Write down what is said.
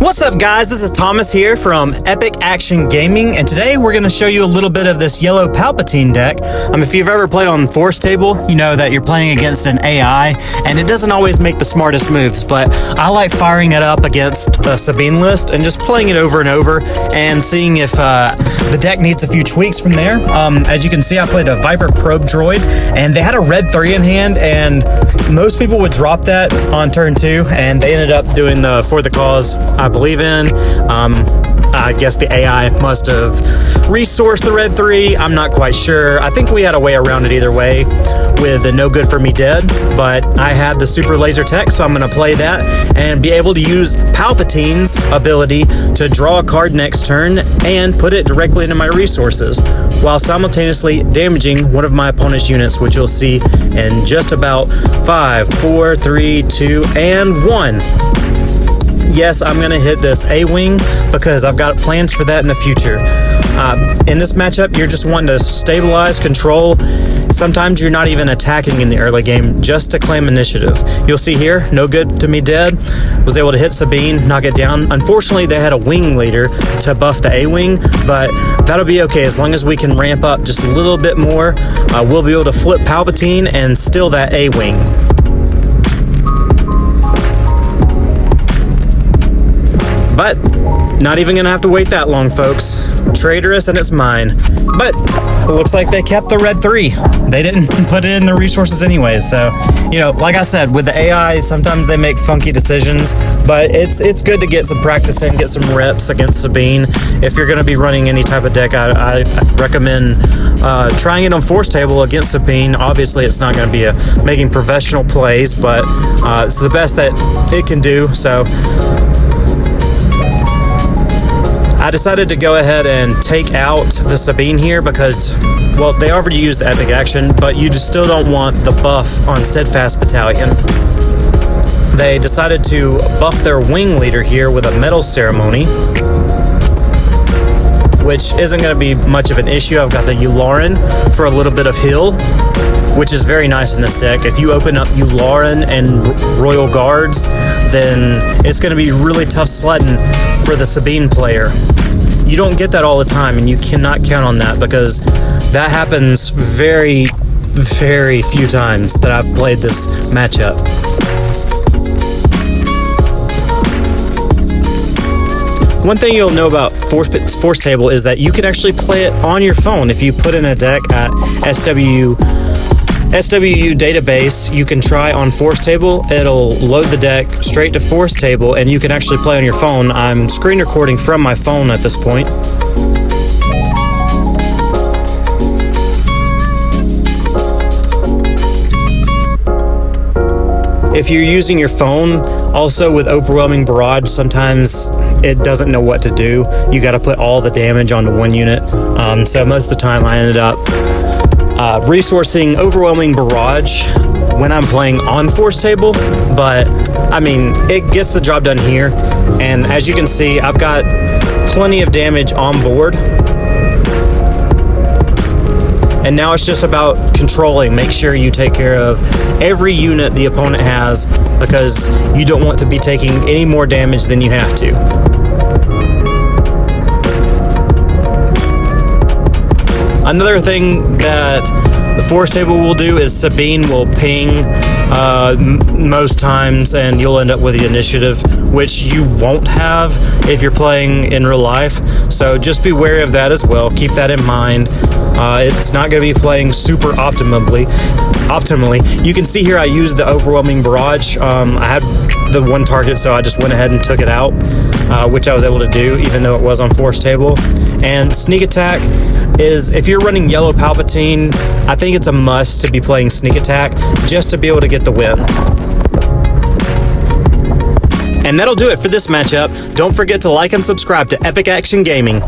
What's up, guys? This is Thomas here from Epic Action Gaming, and today we're going to show you a little bit of this yellow Palpatine deck. If you've ever played on forcetable, you know that you're playing against an AI, and it doesn't always make the smartest moves, but I like firing it up against a Sabine list and just playing it over and over and seeing if the deck needs a few tweaks from there. As you can see, I played a Viper Probe Droid, and they had a red 3 in hand, and most people would drop that on turn 2, and they ended up doing the For the Cause I believe in. I guess the AI must have resourced the red 3. I'm not quite sure. I think we had a way around it either way with the No Good For Me Dead, but I had the super laser tech, so I'm going to play that and be able to use Palpatine's ability to draw a card next turn and put it directly into my resources while simultaneously damaging one of my opponent's units, which you'll see in just about 5, 4, 3, 2, and 1. Yes, I'm going to hit this A-Wing because I've got plans for that in the future. In this matchup, you're just wanting to stabilize, control. Sometimes you're not even attacking in the early game just to claim initiative. You'll see here, No Good To Me Dead. Was able to hit Sabine, knock it down. Unfortunately, they had a wing leader to buff the A-Wing, but that'll be okay. As long as we can ramp up just a little bit more, we'll be able to flip Palpatine and steal that A-Wing. But not even gonna have to wait that long, folks. Traitorous, and it's mine. But it looks like they kept the red 3. They didn't put it in the resources anyways. So, you know, like I said, with the AI, sometimes they make funky decisions, but it's good to get some practice in, get some reps against Sabine. If you're gonna be running any type of deck, I recommend trying it on force table against Sabine. Obviously, it's not gonna be making professional plays, but it's the best that it can do. So I decided to go ahead and take out the Sabine here because, well, they already used the epic action, but you just still don't want the buff on Steadfast Battalion. They decided to buff their wing leader here with a medal ceremony, which isn't going to be much of an issue. I've got the Yularen for a little bit of heal, which is very nice in this deck. If you open up Yularen and Royal Guards, then it's going to be really tough sledding for the Sabine player. You don't get that all the time, and you cannot count on that because that happens very, very few times that I've played this matchup. One thing you'll know about Force Table is that you can actually play it on your phone. If you put in a deck at SWU database, you can try on Force Table. It'll load the deck straight to Force Table, and you can actually play on your phone. I'm screen recording from my phone at this point. If you're using your phone, also with Overwhelming Barrage, sometimes it doesn't know what to do. You got to put all the damage onto one unit. So most of the time I ended up resourcing Overwhelming Barrage when I'm playing on Force Table, but I mean, it gets the job done here. And as you can see, I've got plenty of damage on board. And now it's just about controlling. Make sure you take care of every unit the opponent has because you don't want to be taking any more damage than you have to. Another thing that the Force Table will do is Sabine will ping most times, and you'll end up with the initiative, which you won't have if you're playing in real life. So just be wary of that as well. Keep that in mind. It's not going to be playing super optimally. You can see here I used the Overwhelming Barrage. I had the one target, so I just went ahead and took it out, which I was able to do even though it was on Force Table. And Sneak Attack is, if you're running yellow Palpatine, I think it's a must to be playing Sneak Attack just to be able to get the win. And that'll do it for this matchup. Don't forget to like and subscribe to Epic Action Gaming.